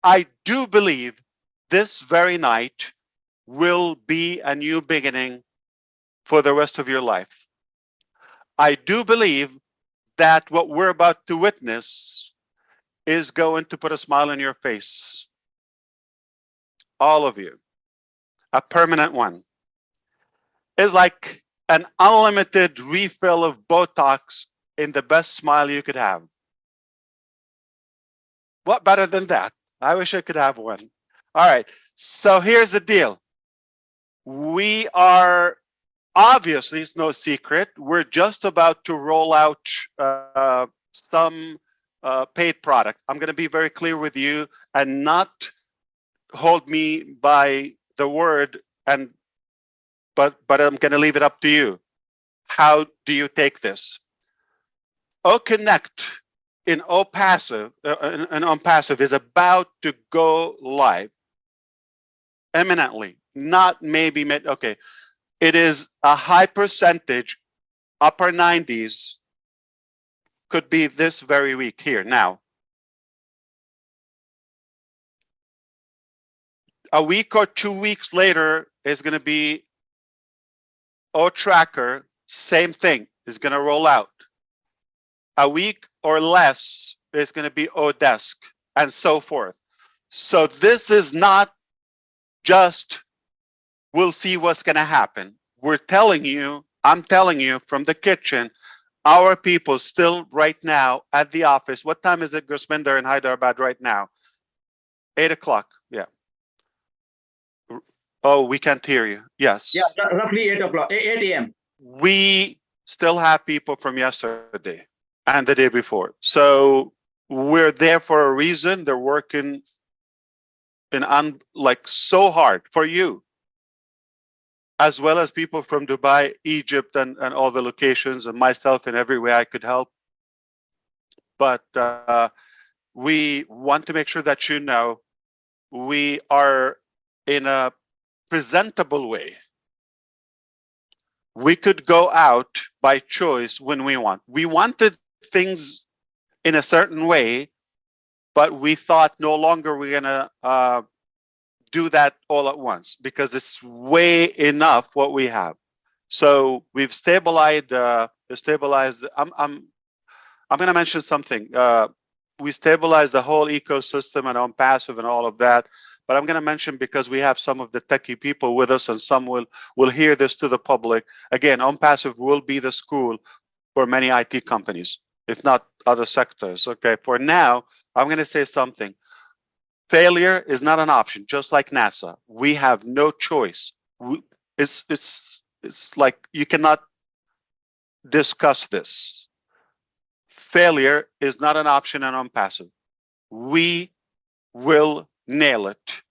I do believe this very night will be a new beginning for the rest of your life. I do believe that what we're about to witness is going to put a smile on your face. All of you, a permanent one. It's like an unlimited refill of Botox in the best smile you could have. What better than that? I wish I could have one. All right, so here's the deal. We are, obviously, it's no secret, we're just about to roll out some paid product. I'm going to be very clear with you and not hold me by the word, but I'm going to leave it up to you. How do you take this? OConnect in OPassive, and ONPASSIVE is about to go live imminently, not maybe mid. Okay, it is a high percentage, upper 90s, could be this very week here now. A week or 2 weeks later is going to be O-Tracker, same thing, is going to roll out. A week or less is going to be Odesk, and so forth. So this is not just, we'll see what's going to happen. We're telling you, I'm telling you from the kitchen, our people still right now at the office. What time is it, Gurusminder, in Hyderabad right now? 8 o'clock, yeah. Oh, we can't hear you. Yes. Yeah, roughly 8 o'clock, 8 a.m. We still have people from yesterday and the day before. So we're there for a reason. They're working in like so hard for you, as well as people from Dubai, Egypt, and all the locations, and myself in every way I could help. But we want to make sure that you know we are in a presentable way. We could go out by choice when we want. We wanted things in a certain way, but we thought no longer we're gonna do that all at once because it's way enough what we have. So we've stabilized. I'm gonna mention something. We stabilized the whole ecosystem and ONPASSIVE and all of that. But I'm going to mention, because we have some of the techie people with us and some will hear this to the public. Again, ONPASSIVE will be the school for many IT companies, if not other sectors. Okay, for now, I'm going to say something. Failure is not an option, just like NASA. We have no choice. It's like you cannot discuss this. Failure is not an option in ONPASSIVE. We will nail it.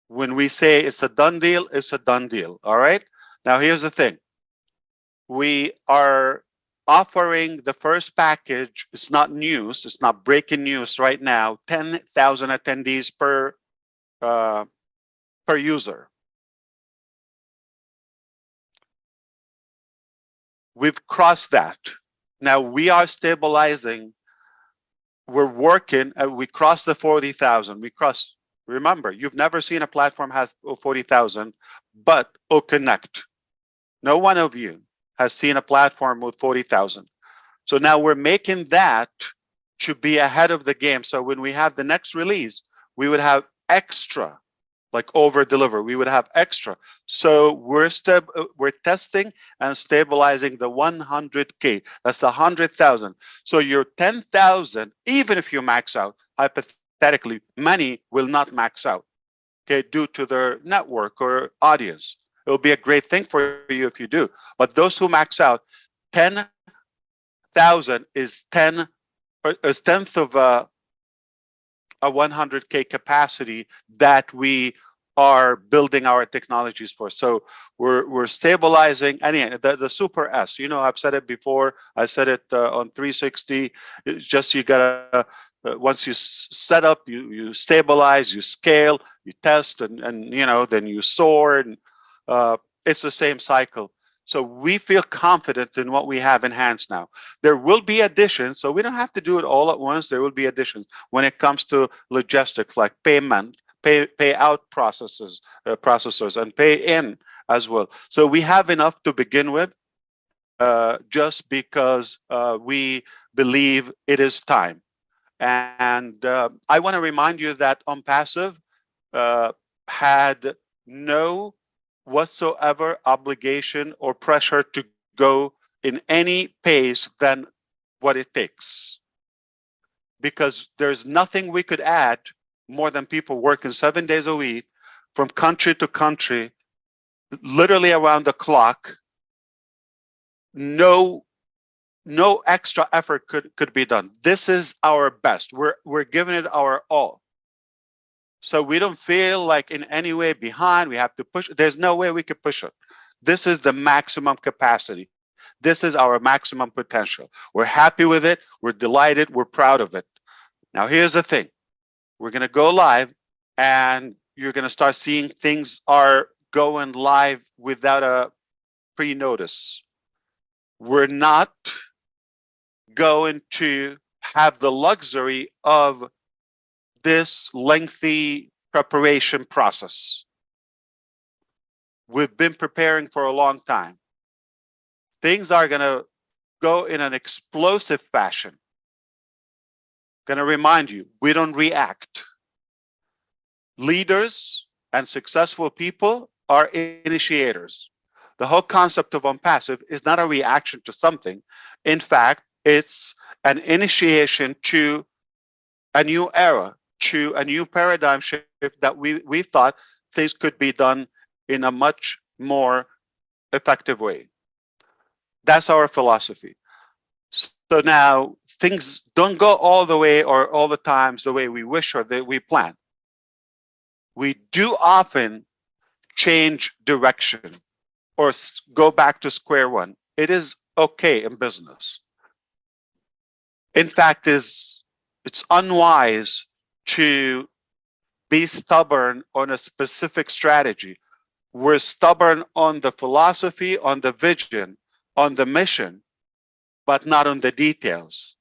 When we say it's a done deal, it's a done deal. All right. Now, here's the thing. We are offering the first package. It's not news. It's not breaking news right now. 10,000 attendees per user. We've crossed that. Now we are stabilizing. We're working. We crossed the 40,000. We crossed. Remember, you've never seen a platform have 40,000, but OConnect. No one of you has seen a platform with 40,000. So now we're making that to be ahead of the game. So when we have the next release, we would have extra, like over deliver. We would have extra. So we're testing and stabilizing the 100K. That's 100,000. So your 10,000, even if you max out, hypothetically, many will not max out, okay, due to their network or audience. It'll be a great thing for you if you do. But those who max out, 10,000 is 10th of a 100K capacity that we are building our technologies for. So we're stabilizing. And the Super S, you know, I've said it before. I said it on 360. It's just you gotta once you set up, you stabilize, you scale, you test, and you know, then you soar, and it's the same cycle. So we feel confident in what we have enhanced now. There will be additions, so we don't have to do it all at once. There will be additions when it comes to logistics like payment, pay out processors, and pay in as well. So we have enough to begin with, just because we believe it is time. And I want to remind you that ONPASSIVE had no whatsoever obligation or pressure to go in any pace than what it takes, because there's nothing we could add more than people working 7 days a week from country to country, literally around the clock. No extra effort could be done. This is our best. We're giving it our all. So we don't feel like in any way behind. We have to push. There's no way we could push it. This is the maximum capacity. This is our maximum potential. We're happy with it. We're delighted. We're proud of it. Now, here's the thing. We're going to go live, and you're going to start seeing things are going live without a pre-notice. We're not going to have the luxury of this lengthy preparation process. We've been preparing for a long time. Things are going to go in an explosive fashion. Going to remind you, we don't react. Leaders and successful people are initiators. The whole concept of ONPASSIVE is not a reaction to something. In fact, it's an initiation to a new era, to a new paradigm shift that we thought things could be done in a much more effective way. That's our philosophy. So now things don't go all the way or all the times the way we wish or that we plan. We do often change direction or go back to square one. It is okay in business. In fact, it's unwise to be stubborn on a specific strategy. We're stubborn on the philosophy, on the vision, on the mission, but not on the details.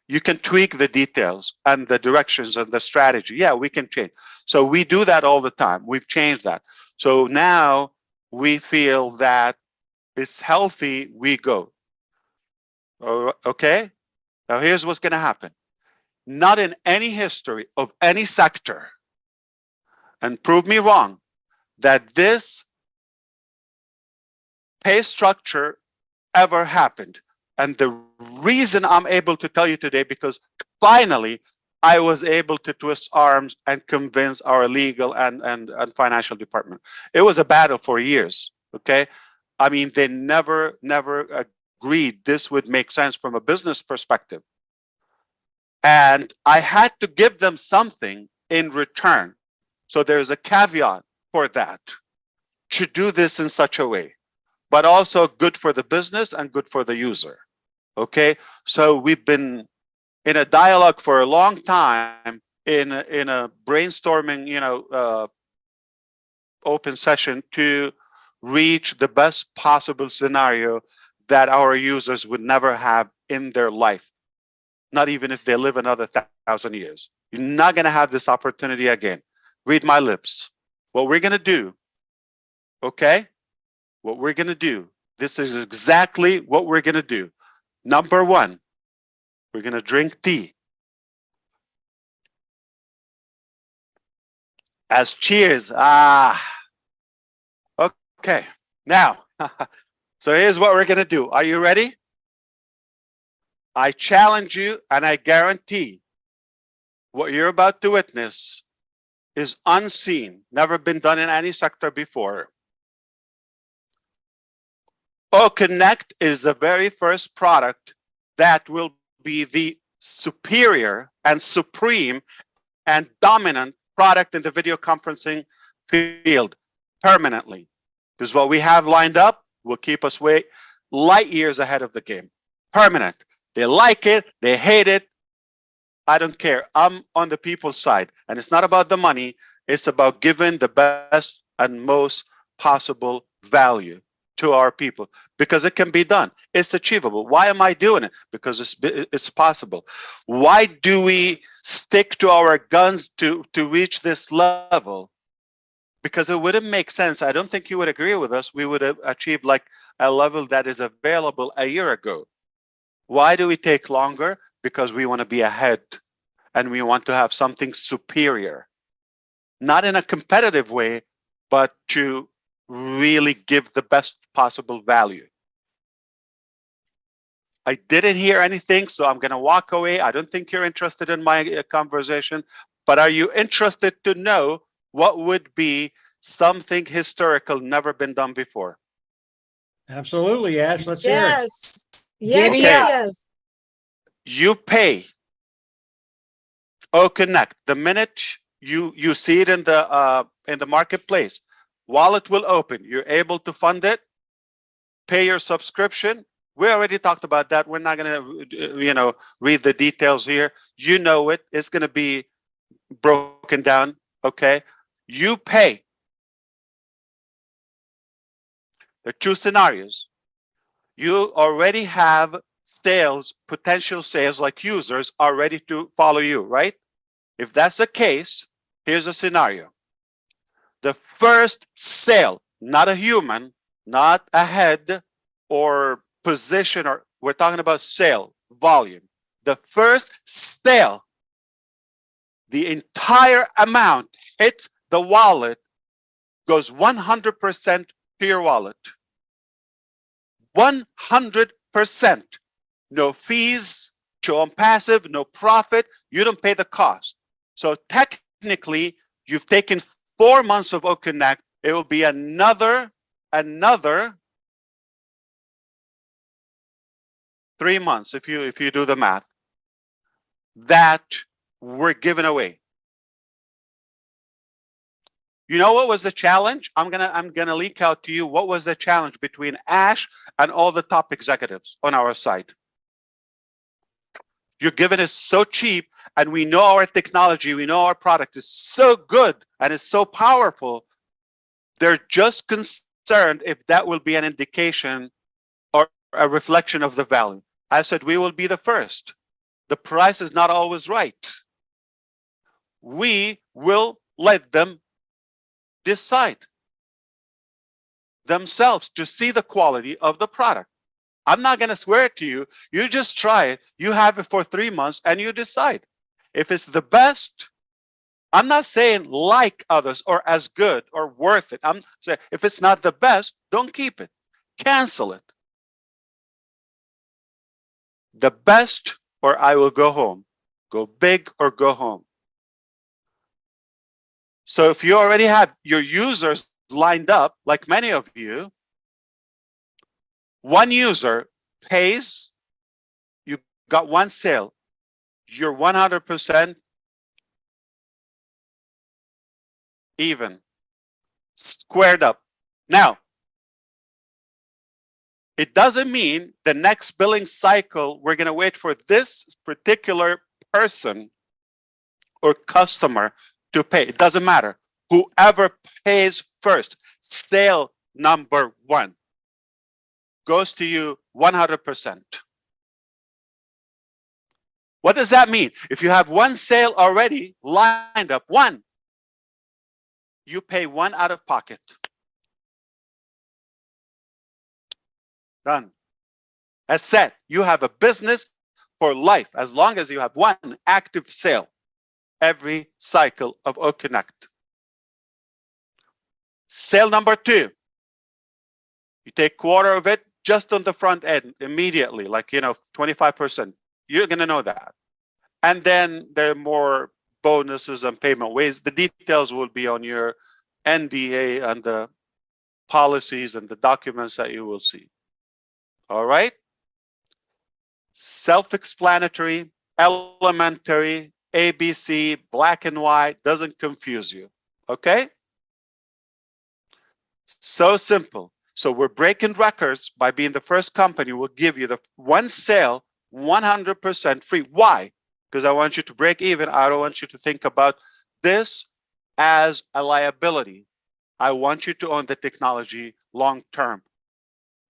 You can tweak the details and the directions and the strategy. Yeah, we can change. So we do that all the time. We've changed that. So now we feel that it's healthy, we go. Okay? Now here's what's going to happen. Not in any history of any sector, and prove me wrong, that this pay structure ever happened. And the reason I'm able to tell you today, because finally I was able to twist arms and convince our legal and financial department. It was a battle for years, okay? I mean, they never agreed this would make sense from a business perspective. And I had to give them something in return. So there's a caveat for that, to do this in such a way, but also good for the business and good for the user. Okay, so we've been in a dialogue for a long time, in a brainstorming, open session to reach the best possible scenario that our users would never have in their life, not even if they live another 1,000 years. You're not going to have this opportunity again. Read my lips. What we're going to do, okay? What we're going to do, this is exactly what we're going to do. Number one, we're going to drink tea. As cheers. Okay. Now, so here's what we're going to do. Are you ready? I challenge you, and I guarantee what you're about to witness is unseen, never been done in any sector before. Connect is the very first product that will be the superior and supreme and dominant product in the video conferencing field permanently. Because what we have lined up will keep us light years ahead of the game. Permanent. They like it, they hate it. I don't care. I'm on the people's side. And it's not about the money. It's about giving the best and most possible value to our people because it can be done. It's achievable. Why am I doing it? Because it's possible. Why do we stick to our guns to reach this level? Because it wouldn't make sense. I don't think you would agree with us. We would have achieved like a level that is available a year ago. Why do we take longer? Because we want to be ahead and we want to have something superior, not in a competitive way, but to really give the best possible value. I didn't hear anything, so I'm going to walk away. I don't think you're interested in my conversation, but are you interested to know what would be something historical, never been done before? Absolutely, Ash. Let's hear it. Yes. Yes, Giddy yes, up. yes. You pay Connect the minute you see it in the marketplace. Wallet will open. You're able to fund it, pay your subscription. We already talked about that. We're not going to, read the details here. You know it. It's going to be broken down. Okay. You pay. There are two scenarios. You already have sales, potential sales, like users are ready to follow you, right? If that's the case, here's a scenario. The first sale, not a human, not a head or position, or we're talking about sale volume. The first sale, the entire amount hits the wallet, goes 100% to your wallet. 100%. No fees to ONPASSIVE, no profit. You don't pay the cost. So technically, you've taken 4 months of Connect. It will be another 3 months if you do the math that we're giving away. You know what was the challenge? I'm gonna leak out to you what was the challenge between Ash and all the top executives on our side. You're giving us so cheap, and we know our technology, we know our product is so good and it's so powerful. They're just concerned if that will be an indication or a reflection of the value. I said we will be the first. The price is not always right. We will let them decide themselves to see the quality of the product. I'm not going to swear it to you. You just try it. You have it for 3 months and you decide. If it's the best, I'm not saying like others or as good or worth it. I'm saying if it's not the best, don't keep it. Cancel it. The best, or I will go home. Go big or go home. So if you already have your users lined up, like many of you, one user pays, you got one sale, you're 100% even, squared up. Now, it doesn't mean the next billing cycle, we're going to wait for this particular person or customer to pay. It doesn't matter. Whoever pays first, sale number one, goes to you 100%. What does that mean? If you have one sale already lined up, one, you pay one out of pocket. Done. As said, you have a business for life as long as you have one active sale every cycle of Connect. Sale number two, you take quarter of it just on the front end immediately, like 25%. You're gonna know that. And then there are more bonuses and payment ways. The details will be on your NDA and the policies and the documents that you will see. All right? Self-explanatory, elementary, ABC, black and white, doesn't confuse you. Okay? So simple. So we're breaking records by being the first company. We'll give you the one sale 100% free. Why? Because I want you to break even. I don't want you to think about this as a liability. I want you to own the technology long term.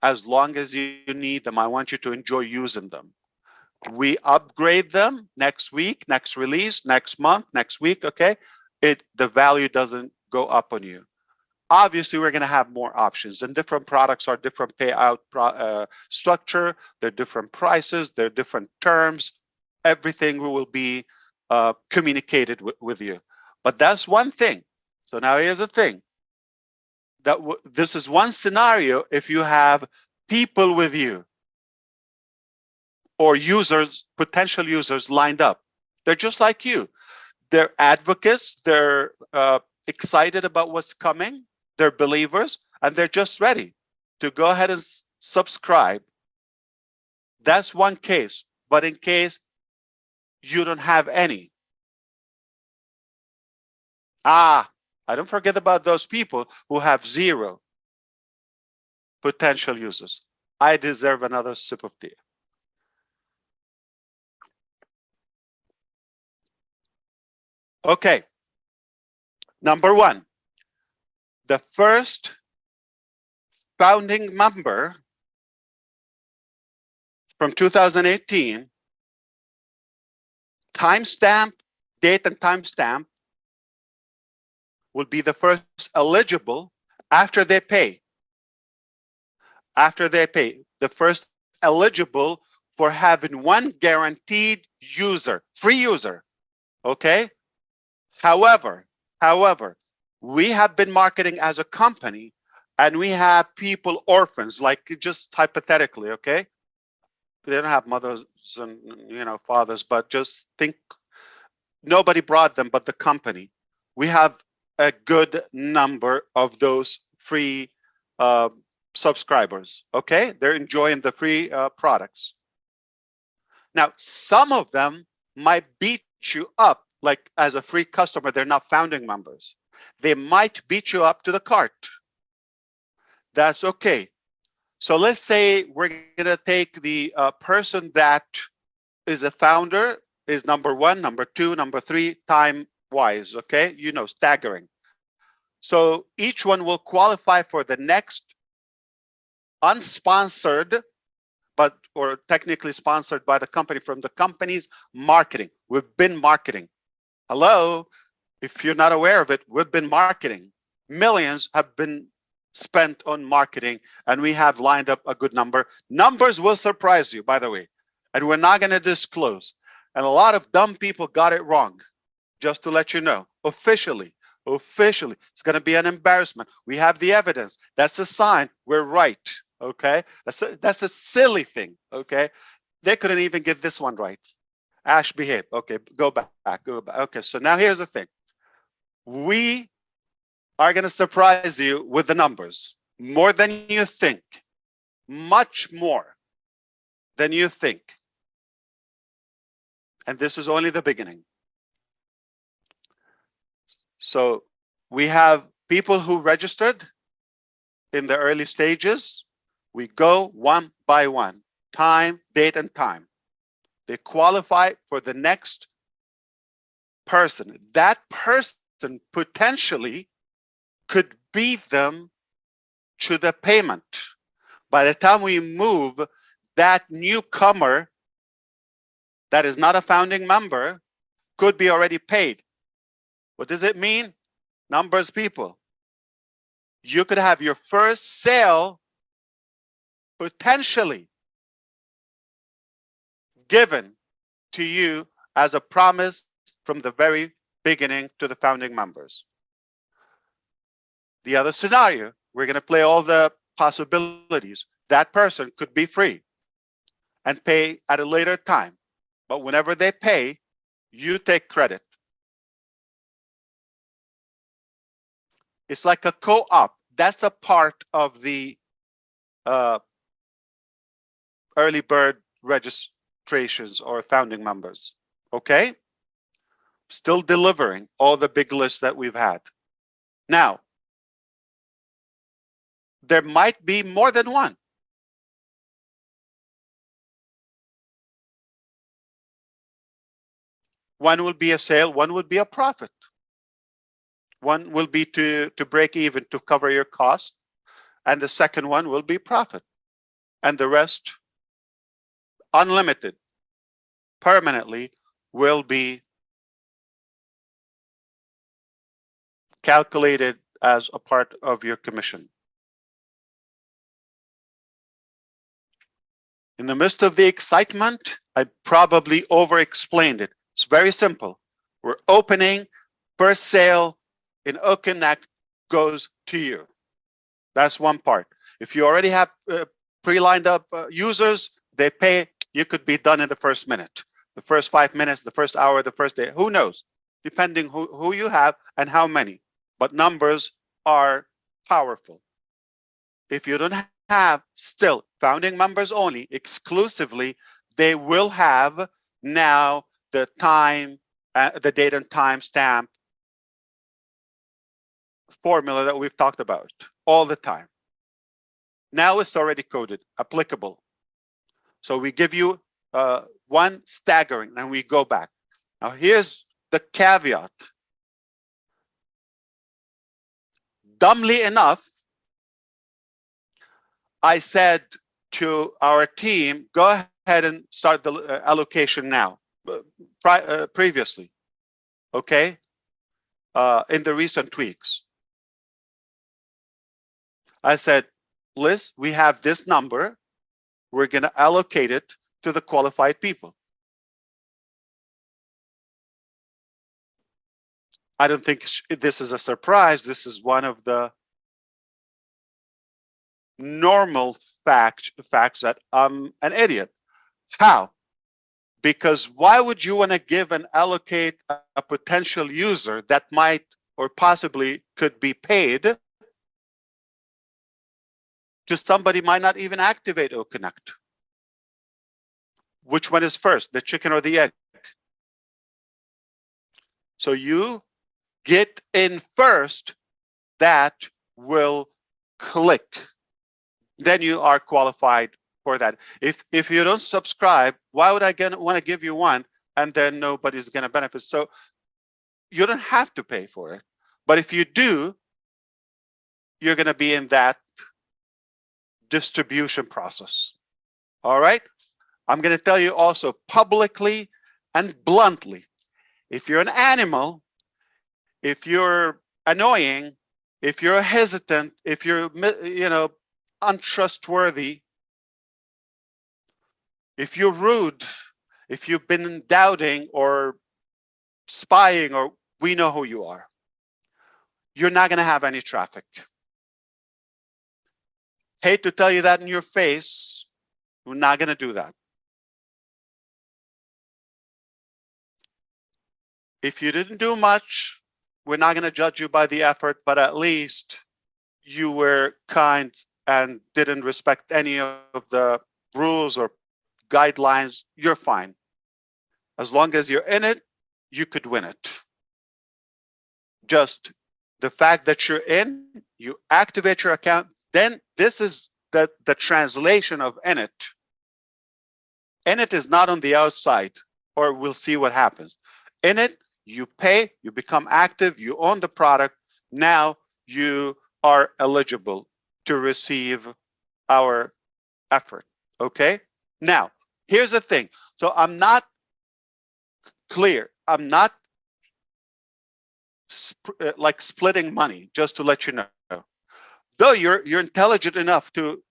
as long as you need them. I want you to enjoy using them. We upgrade them next week, next release, next month, next week, okay? The value doesn't go up on you. Obviously, we're going to have more options, and different products are different payout structure. They're different prices. They're different terms. Everything will be communicated with you. But that's one thing. So now here's the thing. This is one scenario if you have people with you or users, potential users lined up. They're just like you. They're advocates. They're excited about what's coming. They're believers, and they're just ready to go ahead and subscribe. That's one case. But in case you don't have any, I don't forget about those people who have 0 potential users. I deserve another sip of tea. Okay. Number 1, the first founding member from 2018, timestamp, date and timestamp, will be the first eligible after they pay. After they pay, the first eligible for having one guaranteed user, free user, okay? However, we have been marketing as a company, and we have people, orphans, like just hypothetically, okay? They don't have mothers and fathers, but just think nobody brought them but the company. We have a good number of those free subscribers, okay? They're enjoying the free products. Now, some of them might beat you up, like as a free customer, they're not founding members. They might beat you up to the cart. That's okay. So let's say we're gonna take the person that is a founder, is number 1, number 2, number 3, time-wise, okay? Staggering. So each one will qualify for the next unsponsored, or technically sponsored by the company, from the company's marketing. We've been marketing. Hello, if you're not aware of it, we've been marketing. Millions have been spent on marketing, and we have lined up a good number. Numbers will surprise you, by the way, and we're not going to disclose. And a lot of dumb people got it wrong, just to let you know. Officially, it's going to be an embarrassment. We have the evidence. That's a sign we're right, okay? That's a silly thing, okay? They couldn't even get this one right. Ash, behave. Okay, go back. Okay, so now here's the thing. We are going to surprise you with the numbers. More than you think. Much more than you think. And this is only the beginning. So we have people who registered in the early stages. We go one by one. Time, date, and time. They qualify for the next person. That person potentially could beat them to the payment. By the time we move, that newcomer that is not a founding member could be already paid. What does it mean? Numbers, people. You could have your first sale potentially given to you as a promise from the very beginning to the founding members. The other scenario, we're going to play all the possibilities. That person could be free and pay at a later time. But whenever they pay, you take credit. It's like a co-op. That's a part of the early bird registrations or founding members. Okay? Still delivering all the big lists that we've had. Now, there might be more than one. One will be a sale, one will be a profit. One will be to break even, to cover your cost, and the second one will be profit. and the rest, unlimited, permanently, will be calculated as a part of your commission. In the midst of the excitement, I probably over-explained it. It's very simple. We're opening, first sale in Oconnect goes to you. That's one part. If you already have pre-lined up users, they pay, you could be done in the first minute, the first 5 minutes, the first hour, the first day, who knows, depending who you have and how many. But numbers are powerful. If you don't have still founding members only, exclusively, they will have now the time, the date and time stamp formula that we've talked about all the time. Now it's already coded, applicable. So we give you one staggering and we go back. Now here's the caveat. Dumbly enough, I said to our team, go ahead and start the allocation now, previously, okay, in the recent tweaks. I said, Liz, we have this number. We're going to allocate it to the qualified people. I don't think this is a surprise. This is one of the normal facts that I'm an idiot. How? Because why would you want to give and allocate a potential user that might or possibly could be paid to somebody might not even activate OConnect? Which one is first, the chicken or the egg? So you get in first, that will click. Then you are qualified for that. If you don't subscribe, why would I want to give you one and then nobody's going to benefit? So you don't have to pay for it. But if you do, you're going to be in that distribution process. All right. I'm going to tell you also publicly and bluntly, if you're an animal, if you're annoying, if you're hesitant, if you're, untrustworthy, if you're rude, if you've been doubting or spying, or we know who you are, you're not going to have any traffic. Hate to tell you that in your face, we're not going to do that. If you didn't do much, we're not going to judge you by the effort, but at least you were kind and didn't respect any of the rules or guidelines, you're fine. As long as you're in it, you could win it. Just the fact that you're in, you activate your account, then this is the translation of in it. In it is not on the outside, or we'll see what happens. In it, you pay, you become active, you own the product. Now you are eligible to receive our effort, okay? Now, here's the thing. So I'm not clear. I'm not like splitting money, just to let you know. Though you're intelligent enough to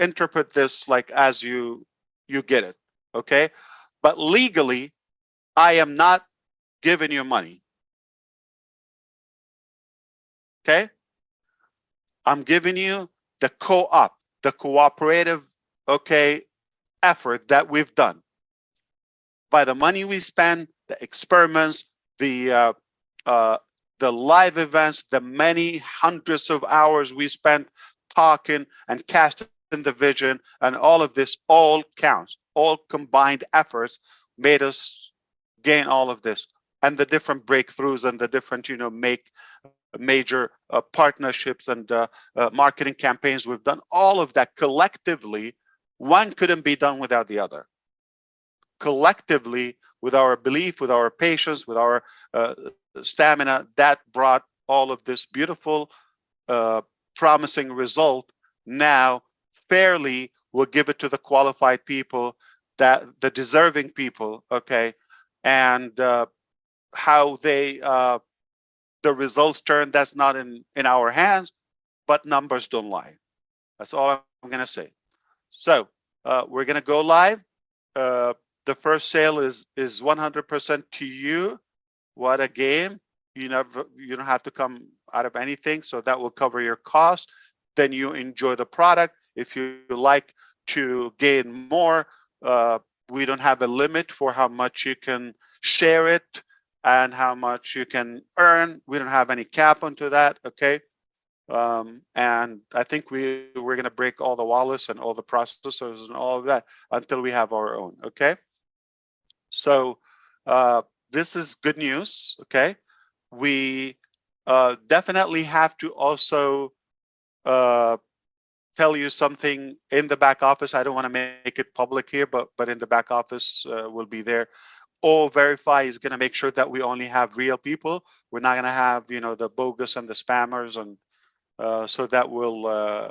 interpret this like as you get it, okay? But legally, I am not giving you money. Okay? I'm giving you the co-op, the cooperative, okay, effort that we've done. By the money we spend, the experiments, the live events, the many hundreds of hours we spent talking and casting the vision, and all of this all counts. All combined efforts made us gain all of this, and the different breakthroughs and the different, make major partnerships and marketing campaigns we've done. All of that collectively, one couldn't be done without the other. Collectively, with our belief, with our patience, with our stamina, that brought all of this beautiful, promising result. Now, fairly, We'll give it to the qualified people, that the deserving people, okay? And how they the results turn, that's not in our hands, but numbers don't lie. That's all I'm gonna say. So we're gonna go live. The first sale is 100% to you. What a game. You don't have to come out of anything, so that will cover your cost. Then you enjoy the product. If you like to gain more, we don't have a limit for how much you can share it and how much you can earn. We don't have any cap onto that, okay? And I think we're going to break all the wallets and all the processors and all of that until we have our own, okay? So this is good news, okay? We definitely have to also tell you something in the back office. I don't want to make it public here, but in the back office will be there. Verify is going to make sure that we only have real people. We're not going to have, you know, the bogus and the spammers, and so that will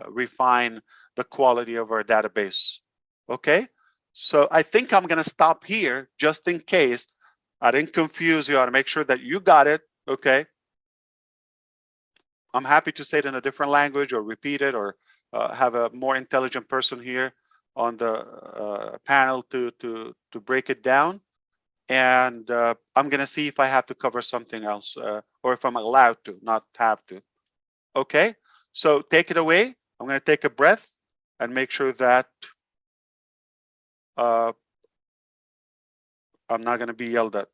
refine the quality of our database. Okay, so I think I'm going to stop here just in case I didn't confuse you. I want to make sure that you got it. Okay, I'm happy to say it in a different language or repeat it, or have a more intelligent person here on the panel to break it down. And I'm going to see if I have to cover something else, or if I'm allowed to, not have to. Okay, so take it away. I'm going to take a breath and make sure that I'm not going to be yelled at.